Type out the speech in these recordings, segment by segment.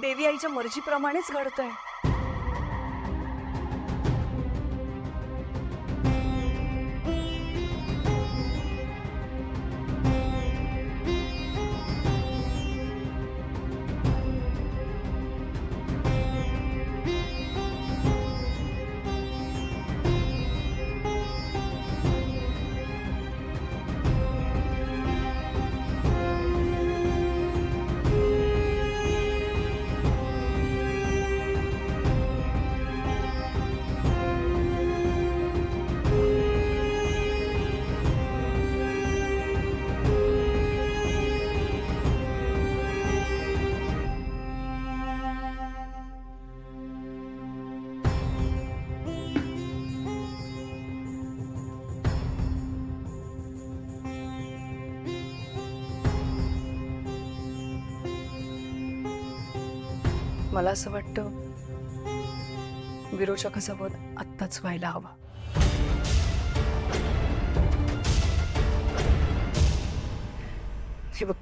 देवी आईच्या मर्जीप्रमाणेच घडतंय. मला असं वाटतं विरोचकाचा वध आत्ताच व्हायला हवा. हे बघ,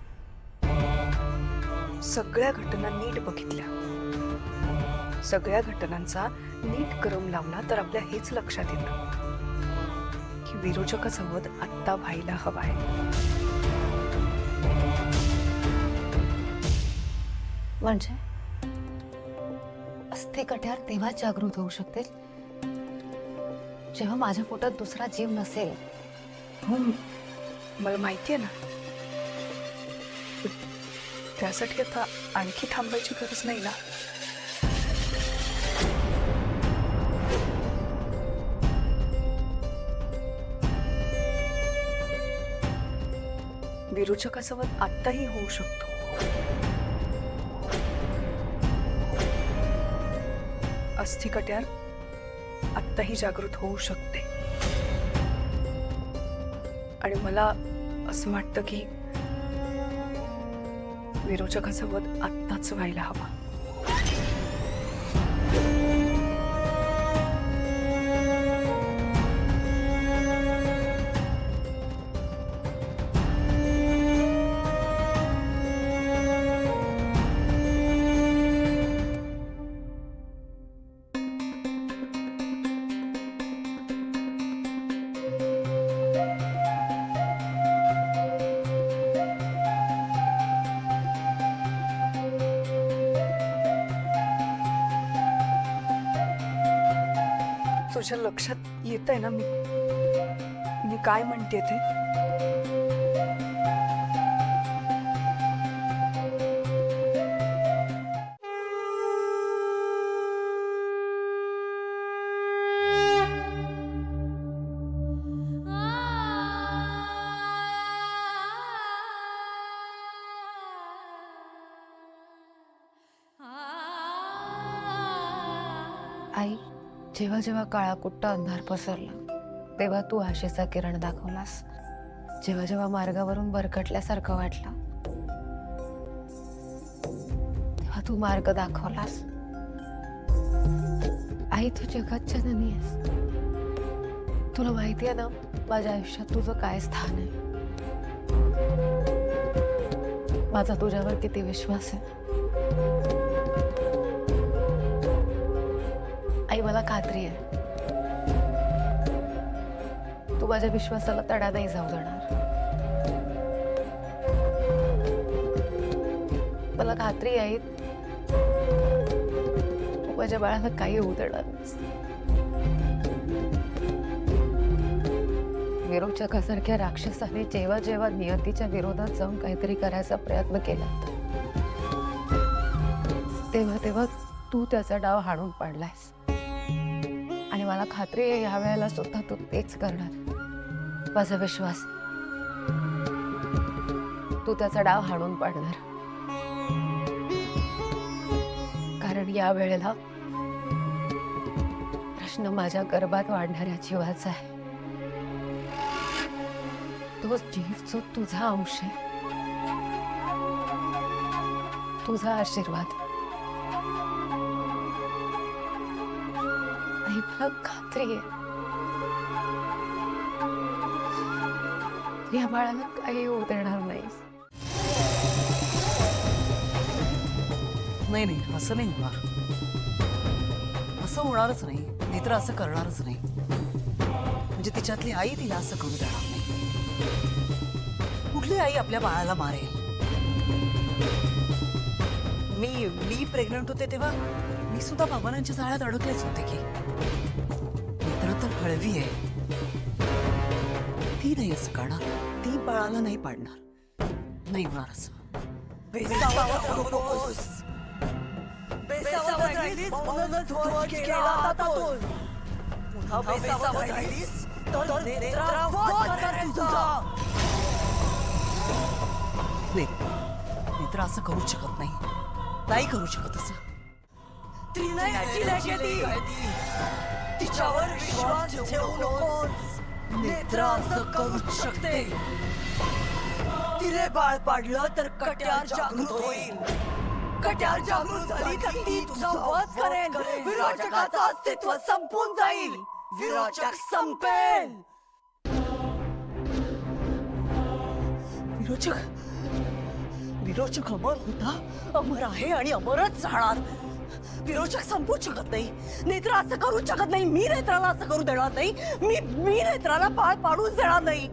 सगळ्या घटना नीट बघितल्या, सगळ्या घटनांचा नीट क्रम लावला तर आपल्या हेच लक्षात येतं की विरोचकाचा वध आत्ता व्हायला हवा आहे. म्हणजे अस्थि कट्यार तेव्हाच जागृत होऊ शकते जेव्हा माझ्या पोटात दुसरा जीव नसेल. हो, मला माहिती आहे ना. त्यासाठी आता आणखी थांबायची गरज नाही ना. विरोचकाचा वध आत्ताही होऊ शकतो. अस्थि कट्यार आत्ताही जागृत होऊ शकते. आणि मला असं वाटतं की विरोचकाचा वध आत्ताच व्हायला हवा. तुझ्या लक्षात येत आहे ना मी काय म्हणते ते? आई, जेव्हा जेव्हा काळा कुट्ट अंधार पसरला तेव्हा तू आशेचा किरण दाखवलास. जेव्हा जेव्हा मार्गावरून भरकटल्यासारखं वाटलं तेव्हा तू मार्ग दाखवलास. आई, तू जगात जननी आहेस. तुला माहिती आहे ना माझ्या आयुष्यात तुझं काय स्थान आहे. माझा तुझ्यावर किती विश्वास आहे. आई, मला खात्री आहे तू माझ्या विश्वासाला तडा नाही जाऊ देणार. मला खात्री आहे तू माझ्या बाळाला काही होऊ देणार नाहीस. विरोचकासारख्या राक्षसाने जेव्हा जेव्हा नियतीच्या विरोधात जाऊन काहीतरी करायचा प्रयत्न केला तेव्हा तेव्हा तू त्याचा डाव हाणून पाडलायस. आणि मला खात्री आहे या वेळेला सुद्धा तू तेच करणार. माझा विश्वास, तू त्याचा डाव हाणून पाडणार. कारण या वेळेला प्रश्न माझ्या गर्भात वाढणाऱ्या जीवाचा आहे. तो जीव जो तुझा अंश आहे, तुझा आशीर्वाद. मला खात्री आहे या बाळाला काही होऊ देणार नाहीस. नाही नाही, असं नाही होणार. असं होणारच नाही. नेत्र असं करणारच नाही. म्हणजे तिच्यातली आई तिला असं करू देणार नाही. कुठली आई आपल्या बाळाला मारेल? मी प्रेग्नंट होते तेव्हा मी सुद्धा भावनांच्या जाळ्यात अडकलेच होते की. नेत्र तर हळवी आहे. ती नाही असं करणार. ती बाळाला नाही पाडणार. नाही होणार असं. नेत्र असं करू शकत नाही. नाही करू शकत असं. तिच्यावर विश्वास ठेवू नकोस. नेत्र असं करूच शकते. तिने बाळ पाडलं तर कट्यार जागृत होईल. कट्यार जागृत झाली तर ती तुझा वध करेल. विरोचकाचं अस्तित्व संपून जाईल. विरोचक संपेल. विरोचक अमर होता, अमर आहे आणि अमरच राहणार. विरोचक संपूच शकत नाही. नेत्र असं करूच शकत नाही. मी नेत्राला असं करू देणार नाही. मी नेत्राला बाळ पाडूच देणार नाही.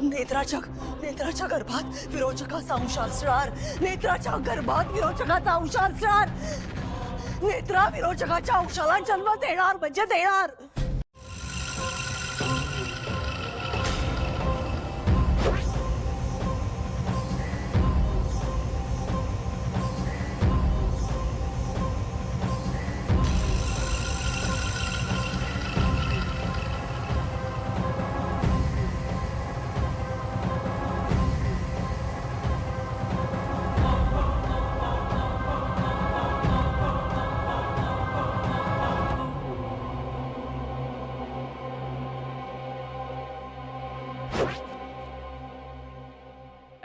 नेत्राच्या गर्भात विरोचकाचा अंश असणार. नेत्राच्या गर्भात विरोचकाचा अंश असणार. नेत्रा विरोचकाच्या अंशाला जन्म देणार म्हणजे देणार.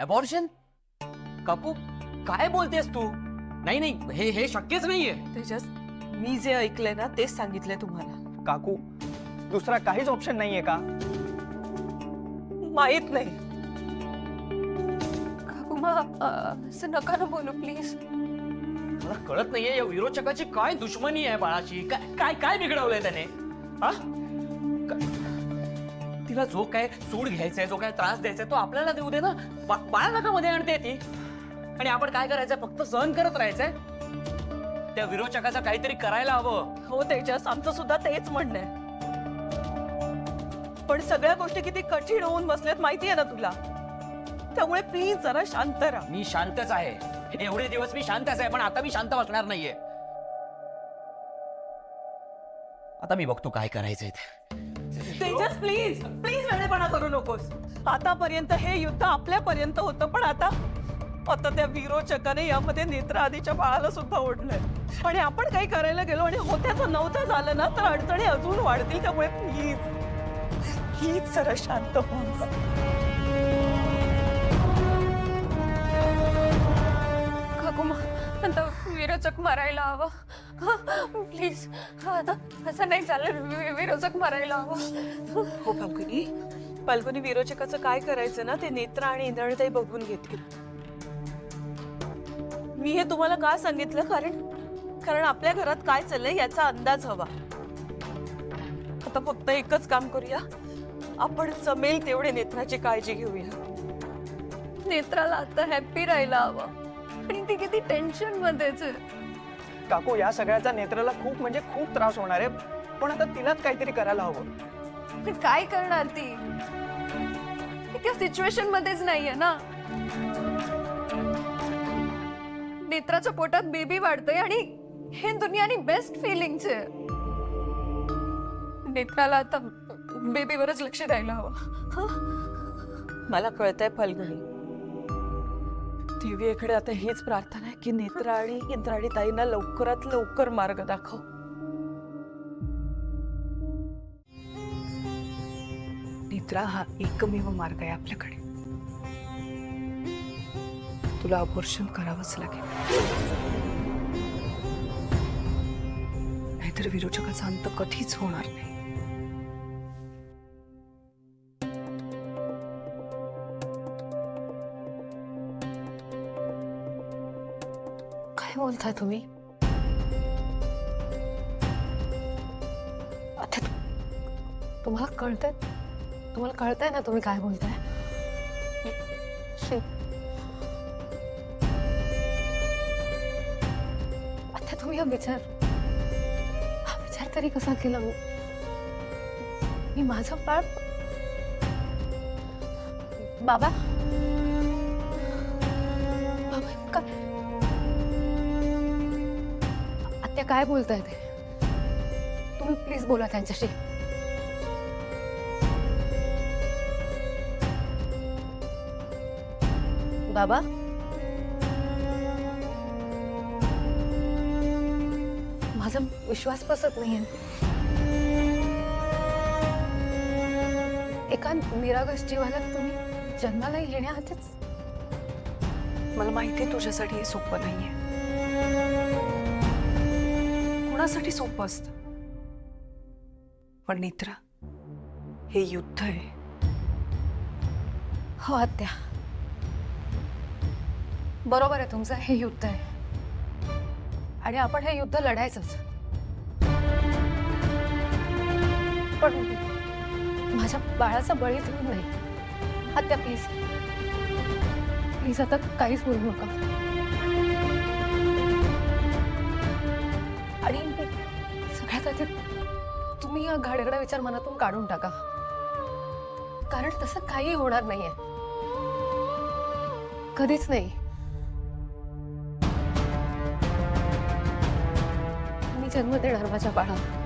अबॉर्शन? काकू काय बोलतेस तू? नाही नाही, हे शक्यच नाहीये. तेजस, मी जे ऐकलंय ना तेच सांगितलंय तुम्हाला. काकू दुसरा काहीच ऑप्शन नाहीये का? माहित नाही. काकू असं नका ना बोलू प्लीज. मला कळत नाहीये या विरोचकाची काय दुश्मनी आहे बाळाची. काय काय बिघडवलंय त्याने? हा? तिला जो काय सूड घ्यायचाय, जो काय त्रास द्यायचाय तो आपल्याला देऊ दे ना. बाळा नका मध्ये आणते ती. आणि आपण काय करायचंय? फक्त सहन करत राहायचंय. त्या विरोचकाचं काहीतरी करायला हवं. हो तेजस, आमचं सुद्धा तेच म्हणणं आहे. पण सगळ्या गोष्टी किती कठीण होऊन बसल्यात माहितीये ना तुला. त्यामुळे प्लीज जरा शांत राहा. मी शांतच आहे. एवढे दिवस मी शांतच आहे, पण आता मी शांत बसणार नाहीये. आता मी बघतो काय करायचंय ते. तेजस प्लीज प्लीज वेळेपणा करू नकोस. आतापर्यंत हे युद्ध आपल्यापर्यंत होतं, पण आता त्या विरोचकाने यामध्ये नेत्र आधीच्या बाळाला सुद्धा ओढलंय. आणि आपण काही करायला गेलो आणि होत्याचं नव्हतं झालं ना तर अडचणी अजून वाढतील. त्यामुळे प्लीज जरा शांत होऊन जा. काकू आता विरोचक मारायला हवं प्लीज. असं नाही चालेल. विरोचक मारायला हवं. हो फाल्गुनी विरोचकाचं काय करायचं ना ते नेत्र आणि इंद्राणीताई बघून घेतील. मी हे तुम्हाला का सांगितलं? कारण आपल्या घरात काय चाललंय याचा अंदाज हवा. आता फक्त एकच काम करूया. आपण जमेल तेवढे नेत्राची काळजी घेऊया. नेत्राला आता हॅप्पी राहायला हवं आणि ती किती टेन्शन मध्येच आहे. काकू या सगळ्याचा नेत्राला खूप म्हणजे खूप त्रास होणार आहे. पण आता तिलाच काहीतरी करायला हवं. पण काय करणार ती? त्या सिच्युएशन मध्येच नाहीये ना. नेत्राच्या पोटात बेबी वाढतोय आणि हे दुनियानी बेस्ट फिलिंग्स आहे. नेत्राला आता बेबीवरच लक्ष द्यायला हवं. मला कळतंय फाल्गुनी. देवीकडे आता हीच प्रार्थना आहे की नेत्र आणि इंद्राणी ताईंना लवकरात लवकर मार्ग दाखव. नेत्रा हा एकमेव मार्ग आहे आपल्याकडे. तुला अबॉर्शन करावंच लागेल, नाहीतर विरोचकाचा अंत कधीच होणार नाही. काय बोलताय तुम्ही? आता तुम्हाला कळतंय? तुम्हाला कळतंय ना तुम्ही काय बोलताय? आता तुम्ही हा विचार तरी कसा केला? मी माझं बाळ बाबा बाबा आत्या काय बोलताय ते? तुम्ही प्लीज बोला त्यांच्याशी. बाबा माझा विश्वास बसत नाहीये. एका निरागस जीवाला तुम्ही जन्माला येण्याआधीच. मला माहितीये तुझ्यासाठी हे सोपं नाहीये. कोणासाठी सोपं असतं? पण नेत्रा, हे युद्ध आहे. हो आत्या, बरोबर आहे तुमचं. हे युद्ध आहे आणि आपण हे युद्ध लढायचंच. पण माझ्या बाळाचा बळी देऊन नाही. आत्या प्लीज प्लीज आता काहीच बोलू नका. आणि सगळ्यात आधी तुम्ही हा घाणेरडा विचार मनातून काढून टाका. कारण तसं काही होणार नाहीये, कधीच नाही. मी जन्म देणार माझ्या बाळाला.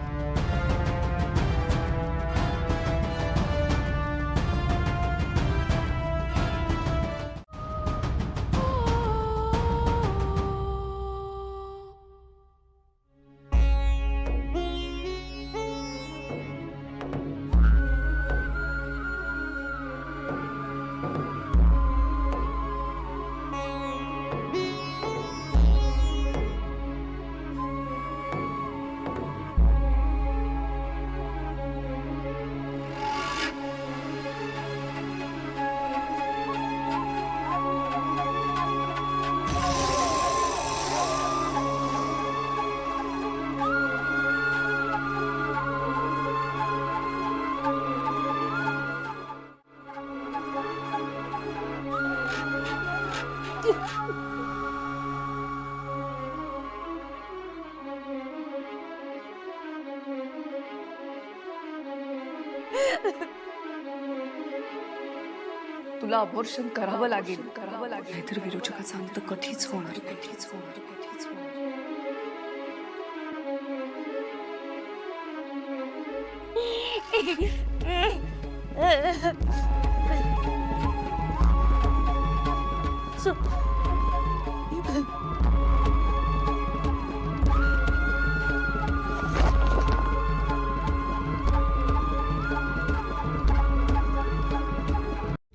तुला अबॉर्शन करावं लागेल. नाहीतर विरोचकाचा अंत कधीच होणार नाही. कधीच होणार नाही. कधीच होणार नाही.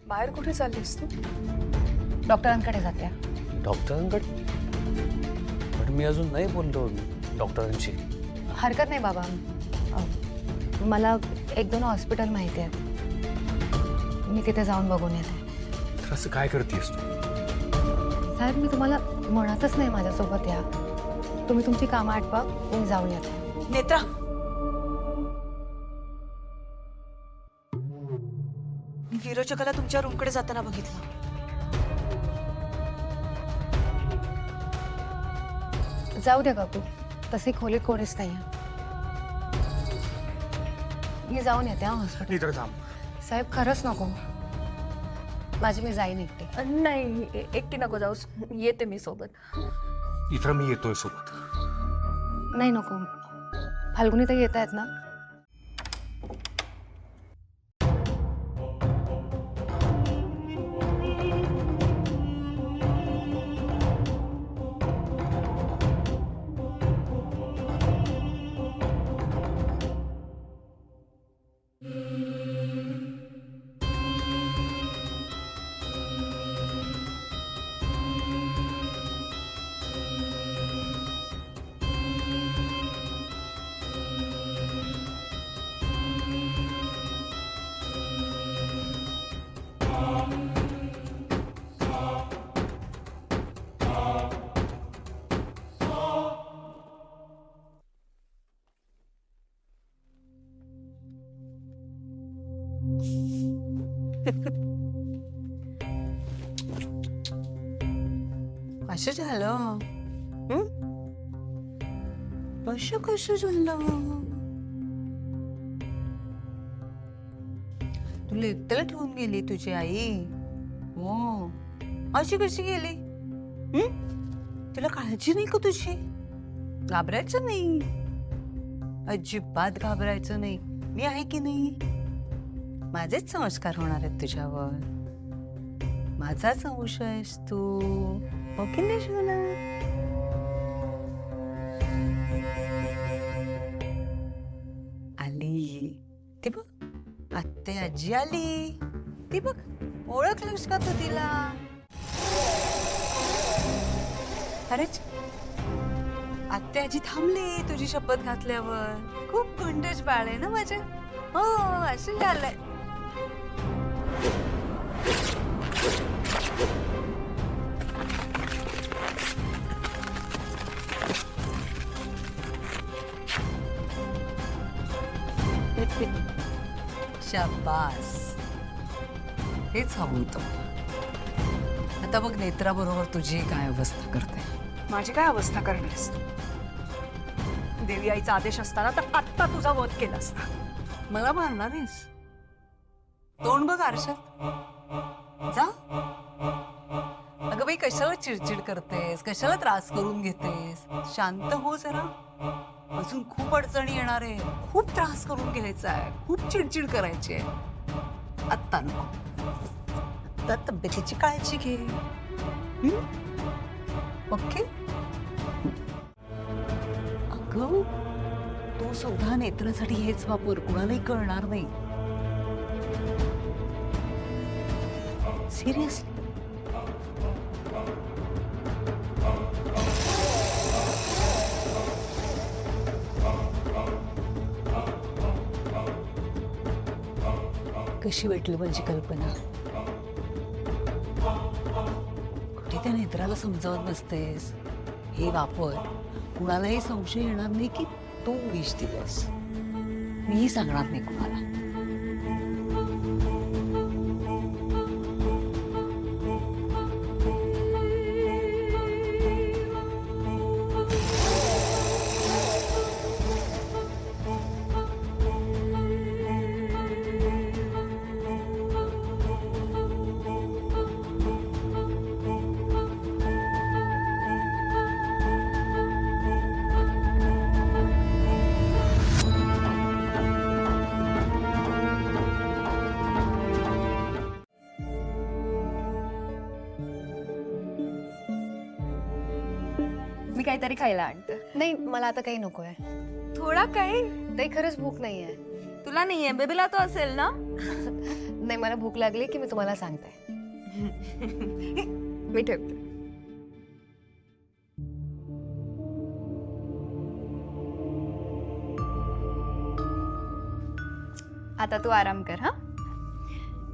बाहेर कुठे चाललीस तू? डॉक्टरांकडे जाते. डॉक्टरांकडे? पण मी अजून नाही बोललो डॉक्टरांशी. हरकत नाही बाबा. मला 1-2 हॉस्पिटल माहिती आहेत. मी तिथे जाऊन बघून येते. तर असं काय करतेस तू? साहेब, मी तुम्हाला म्हणतच नाही माझ्यासोबत या. तुम्ही तुमची कामं आटपा, मी जाऊन येते. नेत्रा, मी विरोचकाला तुमच्या रूमकडे जाताना बघितलं. जाऊ द्या काकू, तशी खोलीत कोणीच नाही. मी जाऊन येते हॉस्पिटल. इतर थांब. साहेब, खरंच नको. माझी मी जाईन एकटी. नाही, एकटी नको जाऊस. येते मी सोबत. इतर मी येतोय सोबत. नाही नको. फाल्गुनी तर येत आहेत ना? असं झालं असं कसं झालं? तुला एकट्याला ठेवून गेली तुझी आई? हो, अशी कशी गेली? तुला काळजी नाही का तुझी? घाबरायचं नाही, अजिबात घाबरायचं नाही. मी आहे की नाही? माझेच संस्कार होणार आहेत तुझ्यावर. माझाच अंश आहेस तू, हो की नाही शिवना? आली ती बघ, आत्ते आजी आली ती बघ. ओळखलंस का तू तिला? अरेच, आत्ते आजी थांबली तुझी शपथ घातल्यावर. खूप गुंडच बाळ आहे ना माझ्या. हो, असं झालंय. शाबास, हेच हवं होतं. आता बघ नेत्रा बरोबर तुझी काय अवस्था करते. माझी काय अवस्था करणारस तू? देवी आईचा आदेश असताना तर आत्ता तुझा वध केला असता. मला मारणार आहेस? तोंड बघ आरशात, जा. अगं बाई, कशाला चिडचिड करतेस? कशाला त्रास करून घेतेस? शांत हो जरा. अजून खूप अडचणी येणार आहे, खूप त्रास करून घ्यायचा आहे, खूप चिडचिड करायची आहे. आत्ता नको, आत्ता तब्येतीची काळजी घे. ओके? अगं, तू सुद्धा नेत्रासाठी हेच वापर, कुणालाही कळणार नाही. सिरियसली. कशी वाटली माझी कल्पना? कुठे त्या नेत्राला समजावत बसतेस? हे वापर, कुणालाही संशय येणार नाही की तू विष दिलंस. मीही सांगणार नाही कुणाला. मी काहीतरी खायला आणते. नाही, मला आता काही नकोय. थोडा काही नाही, खरंच भूक नाहीये. तुला नाहीये, बेबीला तो असेल ना. नाही, मला भूक लागली की मी तुम्हाला सांगते. मी ठेवते. आता तू आराम कर. हा,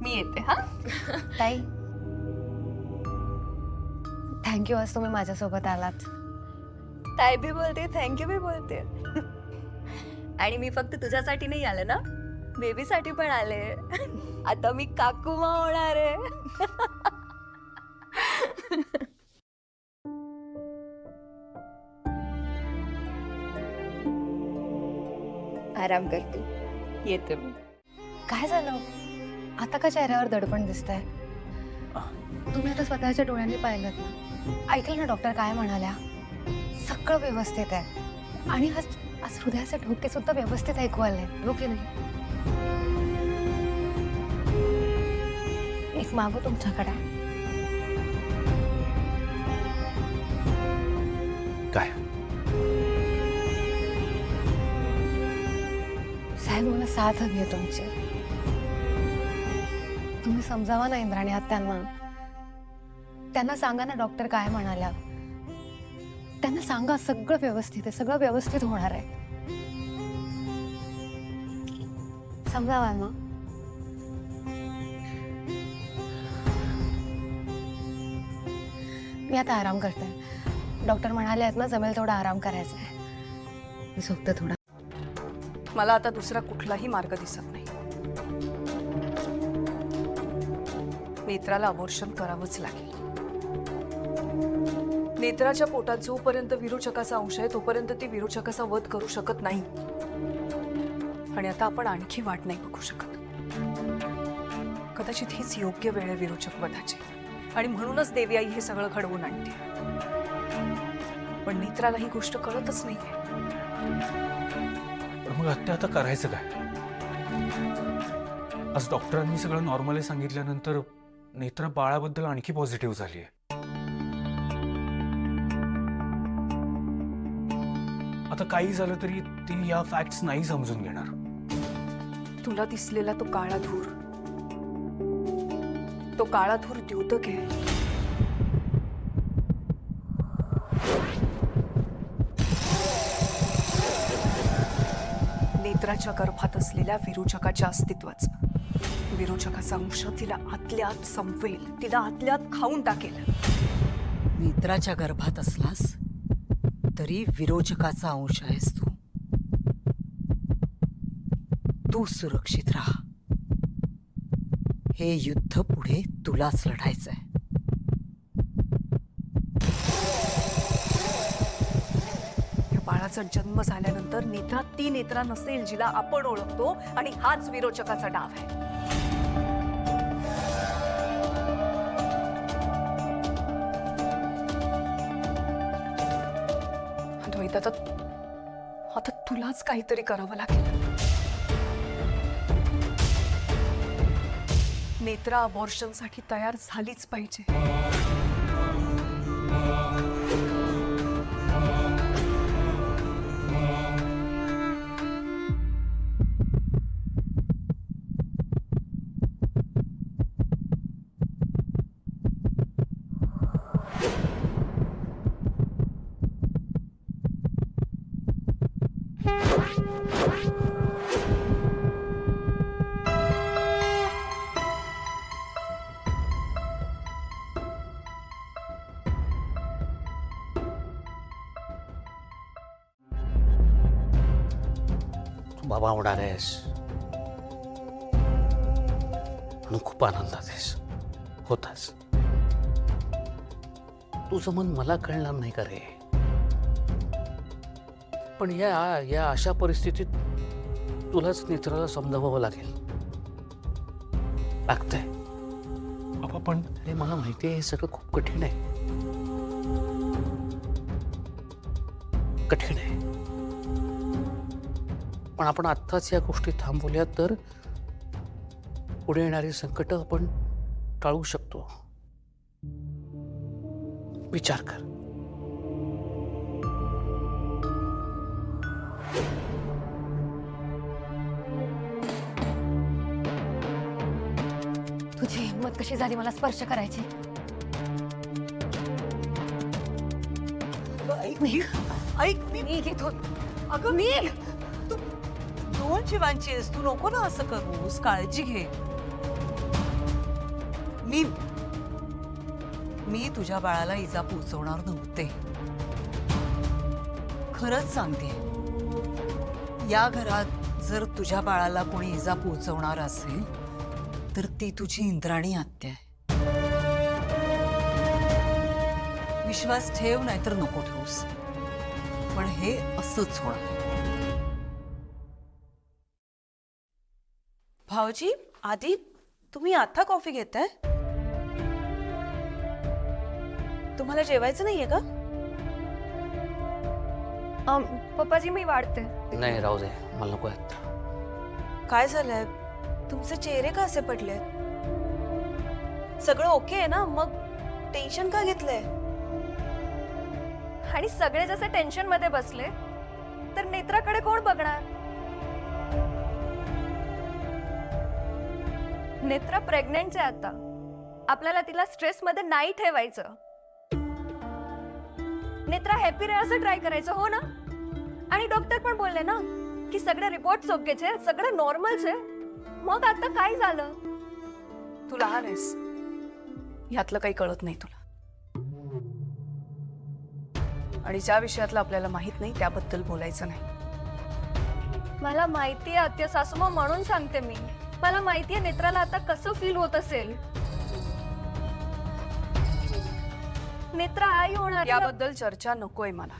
मी येते. हा ताई, थँक्यू, आज तुम्ही माझ्यासोबत आलात. ताई भी बोलते, थँक्यू भी बोलते. आणि मी फक्त तुझ्यासाठी नाही आले ना, बेबीसाठी पण आले. आता मी काकूमा होणार आहे. आराम कर तू, येते मी. काय झालं आता? का चेहऱ्यावर दडपण दिसतंय? तुम्ही आता स्वतःच्या डोळ्यांनी पाहिलं ना? ऐकलं ना डॉक्टर काय म्हणाल्या? सगळं व्यवस्थित आहे. आणि आज आज हृदयाचे ठोके सुद्धा व्यवस्थित ऐकू आले. हो की नाही? एक मागू तुमच्याकडे. काय? साहेब, मला साथ हवी आहे तुमची. तुम्ही समजावा ना इंद्राणी आत्यांना. त्यांना सांगा ना डॉक्टर काय म्हणाल्या. त्यांना सांगा सगळं व्यवस्थित आहे, सगळं व्यवस्थित होणार आहे. समजावा ना. मी आता आराम करते. डॉक्टर म्हणाले आहेत ना, जमेल तेवढा आराम करायचा आहे. मी झोपते थोडा. मला आता दुसरा कुठलाही मार्ग दिसत नाही. नेत्राला अबॉर्शन करावंच लागेल. नेत्राच्या पोटात जोपर्यंत विरोचकाचा अंश आहे तोपर्यंत ती विरोचकाचा वध करू शकत नाही. आणि आता आपण आणखी वाट नाही बघू शकत. कदाचित हीच योग्य वेळ आहे विरोचक वधाची, आणि म्हणूनच देवी आई हे सगळं घडवून आणते. पण नेत्राला ही गोष्ट कळतच नाहीये. पण मग आता करायचं काय? आज डॉक्टरांनी सगळं नॉर्मल आहे सांगितल्यानंतर नेत्रा बाळाबद्दल आणखी पॉझिटिव्ह झाली आहे. आता काही झालं तरी ती या फॅक्ट्स नाही समजून घेणार. तुला दिसलेला तो काळा धूर, तो काळा धूर द्योतक आहे. नेत्राच्या गर्भात असलेल्या विरोचकाच्या अस्तित्वाचं. विरोचकाचा अंश तिला आतल्या आत संपवेल, तिला आतल्या आत खाऊन टाकेल. नेत्राच्या गर्भात असलास तरी विरोचकाचा अंश आहेस तू. तू सुरक्षित राहा. हे युद्ध पुढे तुलाच लढायचंय. या बाळाचा जन्म झाल्यानंतर नेत्रात ती नेत्रा नसेल जिला आपण ओळखतो, आणि हाच विरोचकाचा डाव आहे. द्वैत, आता तुलाच काहीतरी करावं लागेल. नेत्रा अबॉर्शनसाठी तयार झालीच पाहिजे. बाबा होणार आहेस म्हणून खूप आनंदात आहेस, होतास. तुझं मन मला कळणार नाही का रे? पण या अशा परिस्थितीत तुलाच नेत्राला समजावं लागेल. लागतंय बाबा, पण अरे मला माहिती आहे हे सगळं खूप कठीण आहे. कठीण आहे, पण आपण आत्ताच या गोष्टी थांबवल्या तर पुढे येणारी संकट आपण टाळू शकतो. विचार कर. तुझी हिंमत कशी झाली मला स्पर्श करायची? ऐक मी निघ इथून. अगं निघ. तू दोन जीवांची आहेस, तू नको ना असं करूस. काळजी घे. मी तुझ्या बाळाला इजा पोचवणार नव्हते. खरंच सांगते, या घरात जर तुझ्या बाळाला कोणी इजा पोचवणार असेल तर ती तुझी इंद्राणी आत्या आहे. विश्वास ठेव नाहीतर नको ठेवूस, पण हे असंच होणार. भाऊजी, आधी तुम्ही आता कॉफी घेताय? तुम्हाला जेवायचं नाहीये का? पप्पाजी मी वाढते. नाही राहू दे, मला नको आता. काय झालंय? तुमचे चेहरे का असे पडले? सगळं ओके आहे ना? मग टेन्शन का घेतलंय? आणि सगळे जसे टेन्शन मध्ये बसले तर नेत्राकडे कोण बघणार? नेत्रा प्रेग्नेंट आहे आता. आपल्याला तिला स्ट्रेस मध्ये नाही ठेवायचं. नेत्रा हॅपी राहा असं ट्राय करायचं, हो ना? आणि डॉक्टर पण बोलले ना की सगळे रिपोर्ट ओकेचे, सगळं नॉर्मलच आहे. मग आता काय झालं? तू लहान आहेस, यातलं काही कळत नाही तुला. आणि ज्या विषयातलं आपल्याला माहित नाही त्याबद्दल बोलायचं नाही. मला माहिती आहे आत्या सासू, म्हणून सांगते मी. मला माहिती आहे नेत्राला आता कसं फील होत असेल. नेत्रा आई होणार याबद्दल चर्चा नकोय मला.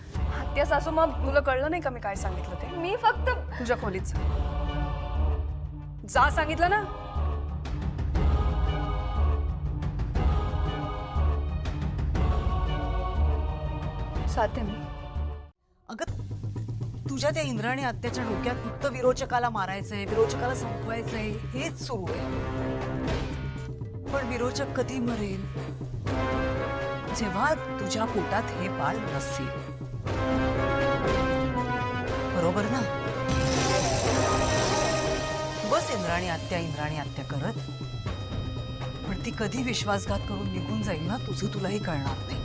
त्या सासू मग तुला कळलं नाही का मी काय सांगितलं ते? मी फक्त तुझ्या खोलीत जा. जा सांगितलं ना. साध्य मी अगं तुझ्या त्या इंद्राणी आत्याच्या डोक्यात फक्त विरोचकाला मारायचंय, विरोचकाला संपवायचंय हेच सुरू आहे. पण विरोचक कधी मरेल? जेव्हा तुझ्या पोटात हे बाळ नसेल. बरोबर ना? बस इंद्राणी आत्या करत. पण ती कधी विश्वासघात करून निघून जाईल ना, तुझं तुलाही कळणार नाही.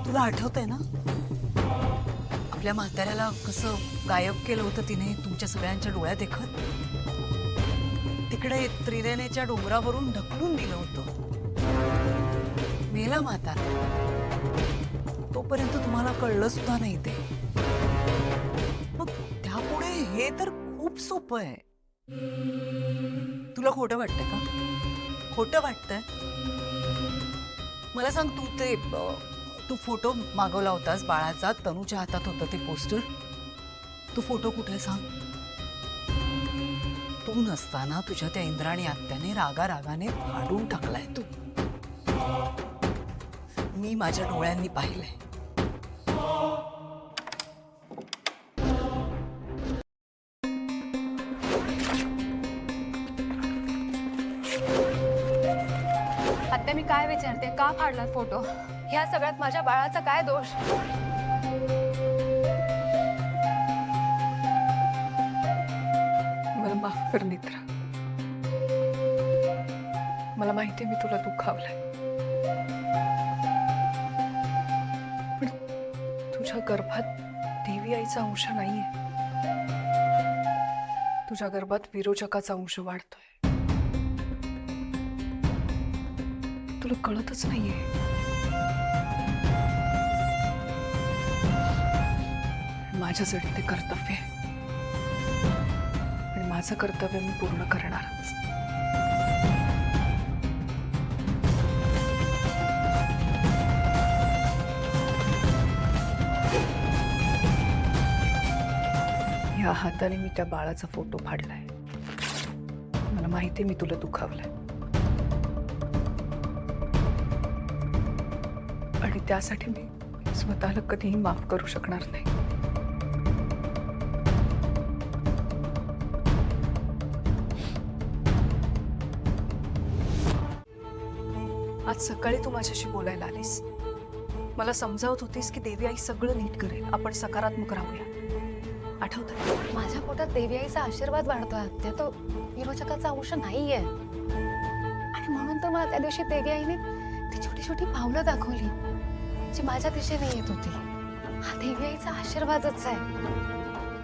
तुला आठवतंय ना आपल्या म्हाताऱ्याला कसं गायब केलं होतं तिने तुमच्या सगळ्यांच्या डोळ्यात देखत? तिकडे त्रिनेनेच्या डोंगरावरून ढकलून दिलं होतं. मेला म्हातारा. तोपर्यंत तुम्हाला कळलं सुद्धा नाही ते. मग त्यापुढे हे तर खूप सोपं आहे. तुला खोटं वाटतंय का? खोटं वाटतंय? मला सांग, तू फोटो मागवला होतास बाळाचा, तनूच्या हातात होतं ते पोस्टर. तो फोटो कुठे सांग? तू नसताना तुझ्या त्या इंद्राणी आत्याने रागाने फाडून टाकलाय तू. मी माझ्या डोळ्यांनी पाहिलंय. आत्या मी काय विचारते, का फाडला फोटो? ह्या सगळ्यात माझ्या बाळाचा काय दोष? मला माफ कर नेत्रा. मला माहिती मी तुला दुखावलंय. पण तुझ्या गर्भात देवी आईचा अंश नाहीये. तुझ्या गर्भात विरोचकाचा अंश वाढतोय. तुला कळतच नाहीये. माझ्यासाठी ते कर्तव्य आहे. आणि माझं कर्तव्य मी पूर्ण करणारच. या हाताने मी त्या बाळाचा फोटो फाडलाय. मला माहिती मी तुला दुखावलंय. आणि त्यासाठी मी स्वतःला कधीही माफ करू शकणार नाही. आज सकाळी तू माझ्याशी बोलायला आलीस. मला समजावत होतीस की देवी आई सगळं नीट करेल, आपण सकारात्मक राहूया. आठवतंय? माझ्या पोटात देवी आईचा आशीर्वाद वाढतोय आत्या. तो विरोचकाचा अंश नाहीये. आणि म्हणून तर मला त्या दिवशी देवी आईने ती छोटी छोटी पावलं दाखवली जी माझ्या दिशेने येत होती. हा देवी आईचा आशीर्वादच आहे.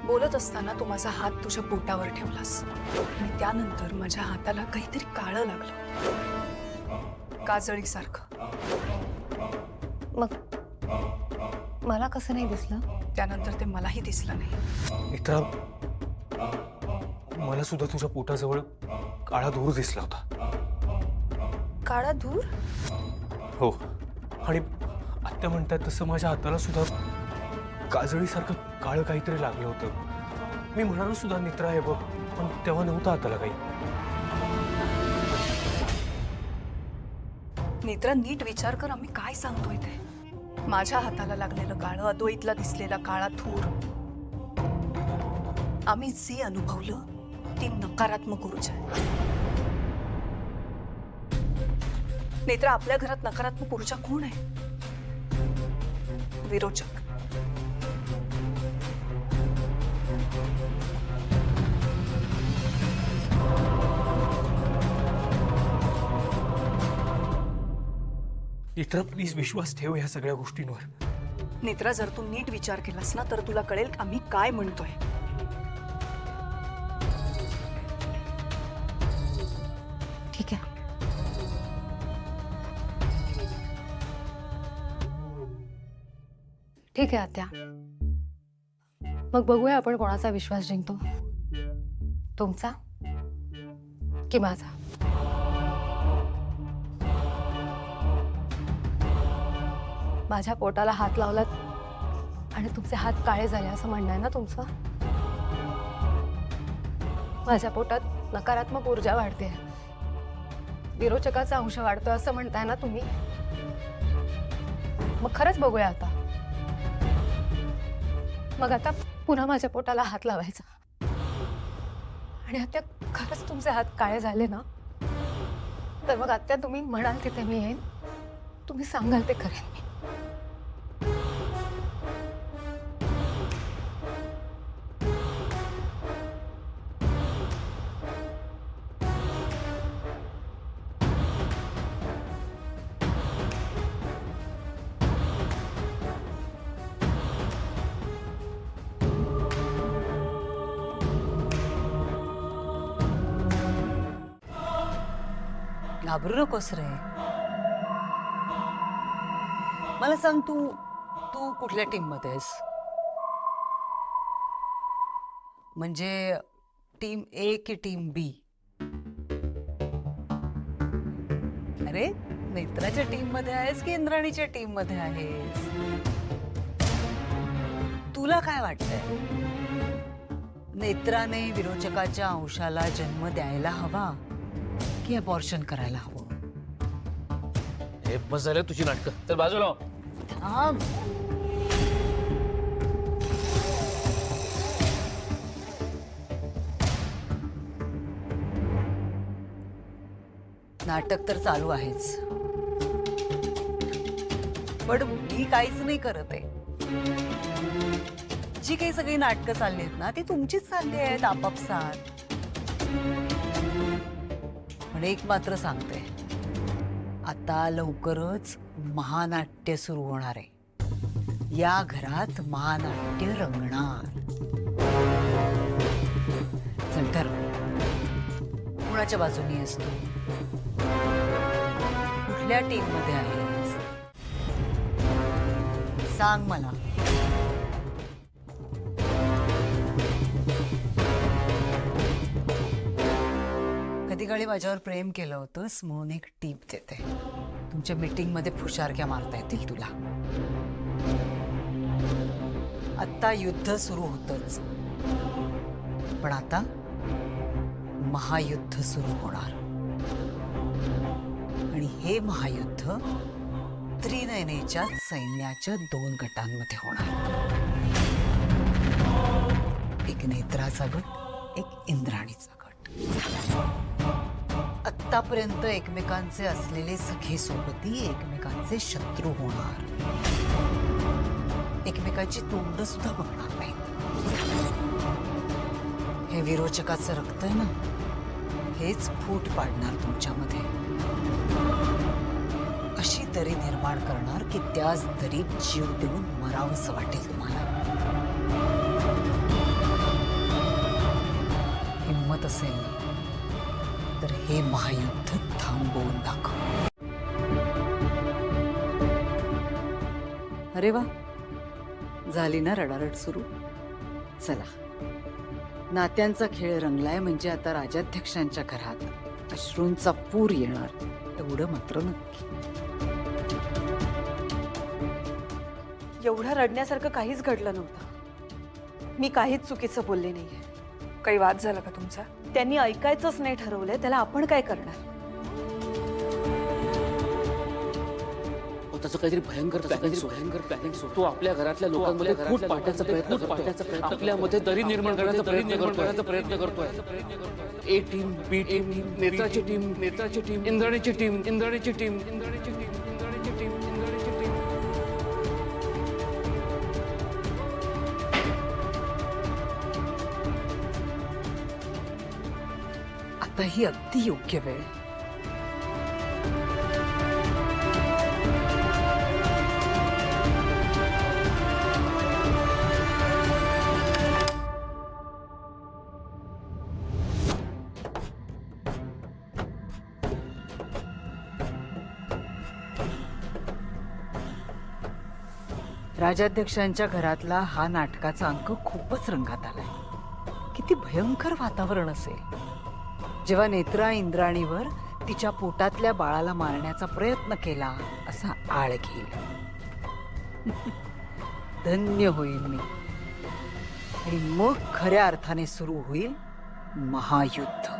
बोलत असताना तू माझा हात तुझ्या पोटावर ठेवलास आणि त्यानंतर माझ्या हाताला काहीतरी काळं लागलं, काजळीसारखं. मग मला कसं नाही दिसलं? त्यानंतर ते मलाही दिसलं नाही. मित्रा, मला सुद्धा तुझ्या पोटाजवळ काळा धूर दिसला होता. काळा धूर? हो, आणि आत्या म्हणतात तसं माझ्या हाताला सुद्धा काजळीसारखं काळं काहीतरी लागलं होतं. मी म्हणालो सुद्धा नेत्रा हे बघ, पण तेव्हा नव्हतं हाताला काही. नेत्रा, नीट विचार कर आम्ही काय सांगतोय ते. माझ्या हाताला लागलेलं काळं, अद्वैतला दिसलेला काळा धूर, आम्ही जे अनुभवलं ती नकारात्मक ऊर्जा आहे. नेत्रा, आपल्या घरात नकारात्मक ऊर्जा कोण आहे? विरोचक. नेत्रा, प्लीज विश्वास ठेव ह्या सगळ्या गोष्टींवर. नेत्रा, जर तू नीट विचार केलास ना तर तुला कळेल आम्ही काय म्हणतोय. ठीक आहे. ठीक आहे आत्या. मग बघूया आपण कोणाचा विश्वास जिंकतो, तुमचा की माझा. माझ्या पोटाला हात लावलात आणि तुमचे हात काळे झाले असं म्हणणं आहे ना तुमचं? माझ्या पोटात नकारात्मक ऊर्जा वाढते, विरोचकाचा अंश वाढतोय असं म्हणताय ना तुम्ही? मग खरंच बघूया आता. मग आता पुन्हा माझ्या पोटाला हात लावायचा आणि आता खरंच तुमचे हात काळे झाले ना, तर मग आत्या तुम्ही म्हणाल तिथे मी येईन, तुम्ही सांगाल ते करेन मी. घाबरू नकोस रे. मला सांग, तू तू कुठल्या टीम मध्ये आहेस? म्हणजे टीम ए की टीम बी? अरे, नेत्राच्या टीम मध्ये आहेस की इंद्राणीच्या टीम मध्ये आहेस? तुला काय वाटतंय, नेत्राने विरोचकाच्या अंशाला जन्म द्यायला हवा की अबॉर्शन करायला हवं? हे बस झालं तुझी नाटकं, तर बाजूला हो. थांब. नाटक तर चालू आहेच, पण मी काहीच नाही करत आहे. जी काही सगळी नाटकं चालली आहेत ना, ती तुमचीच चालली आहेत आपापसात. पण एक मात्र सांगते, आता लवकरच महानाट्य सुरू होणार आहे. या घरात महानाट्य रंगणार. चल ठरव, कुणाच्या बाजूनी आहेस तू? कुठल्या टीम मध्ये आहेस? सांग मला. कधी काळी माझ्यावर प्रेम केलं होतंस म्हणून एक टीप देते. तुमच्या मीटिंग मध्ये फुशारक्या मारता येतील तुला. आता युद्ध सुरू होतच, पण आता महायुद्ध सुरू होणार. आणि हे महायुद्ध त्रिनयनेच्या सैन्याच्या 2 गटांमध्ये होणार. एक नेत्राचा गट, एक इंद्राणीचा गट. आतापर्यंत एकमेकांचे असलेले सखे सोबती एकमेकांचे शत्रू होणार. एकमेकांची तोंड सुद्धा बघणार नाही. हे विरोचकाचं रक्त आहे ना, हेच फूट पाडणार तुमच्यामध्ये. अशी दरी निर्माण करणार की त्याच दरीत जीव देऊन मरावंसं वाटेल तुम्हाला. हिम्मत असेल ना, तर हे महायुद्ध थांबवून दाखव. अरे वा, झाली ना रडारड सुरू. चला, नात्यांचा खेळ रंगलाय म्हणजे आता राजाध्यक्षांच्या घरात अश्रूंचा पूर येणार, एवढं मात्र नक्की. एवढं रडण्यासारखं काहीच घडलं नव्हतं. मी काहीच चुकीचं बोलले नाहीये. काही वाद झाला का तुमचा? त्यांनी ऐकायचंच नाही ठरवलंय, त्याला आपण काय करणार? त्याचं काहीतरी भयंकर प्लॅनिंग तो आपल्या घरातल्या लोकांमध्ये फूट पाडण्याचा प्रयत्न करतोय. आपल्यामध्ये दरी निर्माण करण्याचा प्रयत्न करतोय. ए टीम, बी टीम, नेत्राची टीम, इंद्राणीची टीम, इंद्राणीची टीम, इंद्राणीची टीम, इंद्राणीची टीम, इंद्राणीची टीम. आता ही अगदी योग्य वेळ. राजाध्यक्षांच्या घरातला हा नाटकाचा अंक खूपच रंगात आलाय. किती भयंकर वातावरण असेल जेव्हा नेत्रा इंद्राणीवर तिच्या पोटातल्या बाळाला मारण्याचा प्रयत्न केला असा आळ घेईल. धन्य होईल मी आणि मग खऱ्या अर्थाने सुरू होईल महायुद्ध.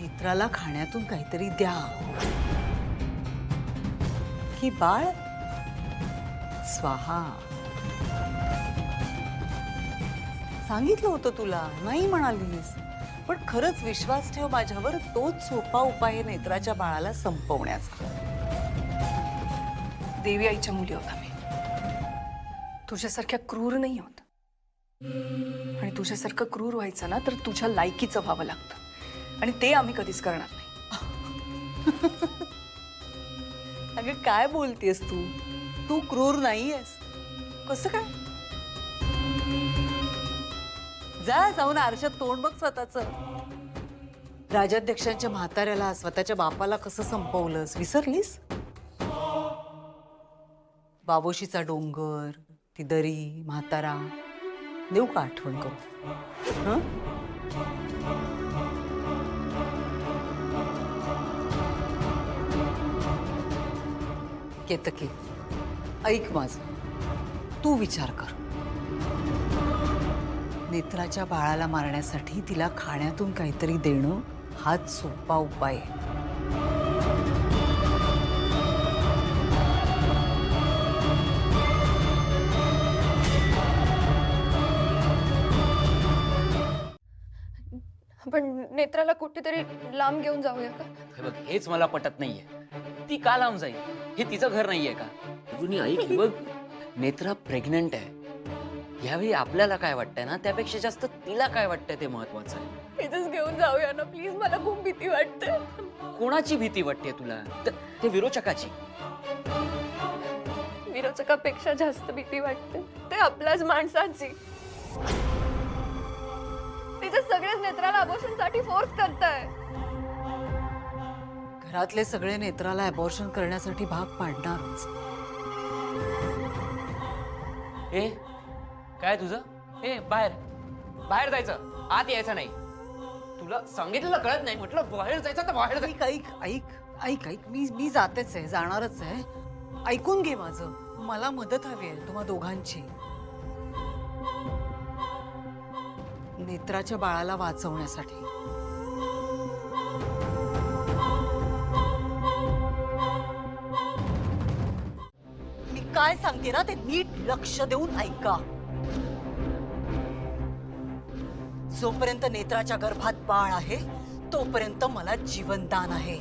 नेत्राला खाण्यातून काहीतरी द्या की बाळ स्वाहा. सांगितलं होतं तुला, नाही म्हणालीस, पण खरंच विश्वास ठेव माझ्यावर, तोच सोपा उपाय आहे नेत्राच्या बाळाला संपवण्याचा. देवी आईच्या मुली होत आम्ही. तुझ्यासारख्या क्रूर नाही होत. आणि तुझ्यासारखं क्रूर व्हायचं ना तर तुझ्या लायकीचं व्हावं लागतं, आणि ते आम्ही कधीच करणार नाही. अगं काय बोलतेस तू? तू क्रूर नाहीयेस. कसं काय? जा जाऊन आरशात तोंड बघ स्वतःच. राजाध्यक्षांच्या म्हाताऱ्याला, स्वतःच्या बापाला कसं संपवलंस विसरलीस? बाबोशीचा डोंगर, ती दरी, म्हातारा, देऊ का आठवण करू? हं? केतकी, ऐक माझं, तू विचार कर. नेत्राच्या बाळाला मारण्यासाठी तिला खाण्यातून काहीतरी देणं हाच सोपा उपाय आहे. आपण नेत्राला कुठेतरी लांब घेऊन जाऊया का? हे बघ, हेच मला पटत नाहीये. ती का लांब जाईल? हे तिचं घर नाहीये का? कुणी ऐक बघ, नेत्रा प्रेग्नंट आहे. यावेळी आपल्याला काय वाटतंय ना, त्यापेक्षा जास्त तिला काय वाटतंय ते महत्वाचं आहे. इथेच घेऊन जाऊया ना प्लीज, मला खूप भीती वाटते. कोणाची भीती वाटते तुला? ते विरोचकाची. विरोचकापेक्षा जास्त भीती वाटते ते आपल्याच माणसाची. तिथे सगळेच नेत्राला अबॉर्शनसाठी फोर्स करताय. घरातले सगळे नेत्राला अबॉर्शन करण्यासाठी भाग पाडणारच. ए काय तुझं? ए बाहेर बाहेर जायचं, आत यायचं नाही. तुला सांगितलेलं कळत नाही. म्हटलं बाहेर जायचं तर बाहेर जायचं. ऐक ऐक ऐक ऐक मी जातेच आहे, जाणारच आहे. ऐकून घे माझं. मला मदत हवी आहे तुम्हा दोघांची. नेत्राच्या बाळाला वाचवण्यासाठी. मी काय सांगते ना ते नीट लक्ष देऊन ऐका. जोपर्यंत नेत्राच्या गर्भात बाळ आहे तोपर्यंत मला जीवनदान आहे.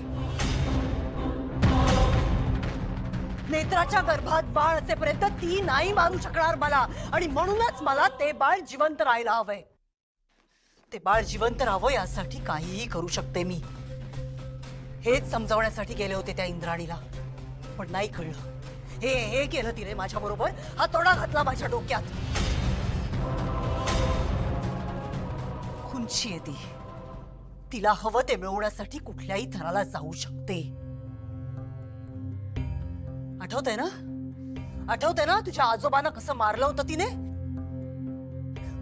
नेत्राच्या गर्भात बाळ असेपर्यंत ती नाही मारू शकणार मला, आणि म्हणूनच मला ते बाळ जिवंत राहायला हवंय. ते बाळ जिवंत राहावं यासाठी काहीही करू शकते मी. हेच समजावण्यासाठी गेले होते त्या इंद्राणीला, पण नाही कळलं. हे केलं तिने माझ्या बरोबर. हा तोडा घातला माझ्या डोक्यात. खुंची आहे ती. तिला हवं ते मिळवण्यासाठी कुठल्याही थराला जाऊ शकते. आठवतंय ना? आठवतंय ना तुझ्या आजोबांना कसं मारलं होतं तिने?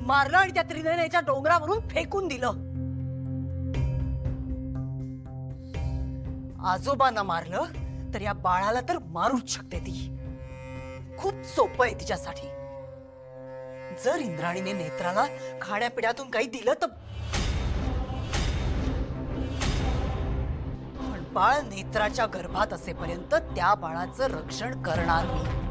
मारलं आणि त्या त्रिनयनेच्या डोंगरावरून फेकून दिलं. आजोबांना मारलं तर या बाळाला तर मारूच शकते ती. खूप सोपं आहे तिच्यासाठी. जर इंद्राणीने नेत्राला खाण्यापिण्यातून काही दिलं तर, पण बाळ नेत्राच्या गर्भात असेपर्यंत त्या बाळाचं रक्षण करणार मी.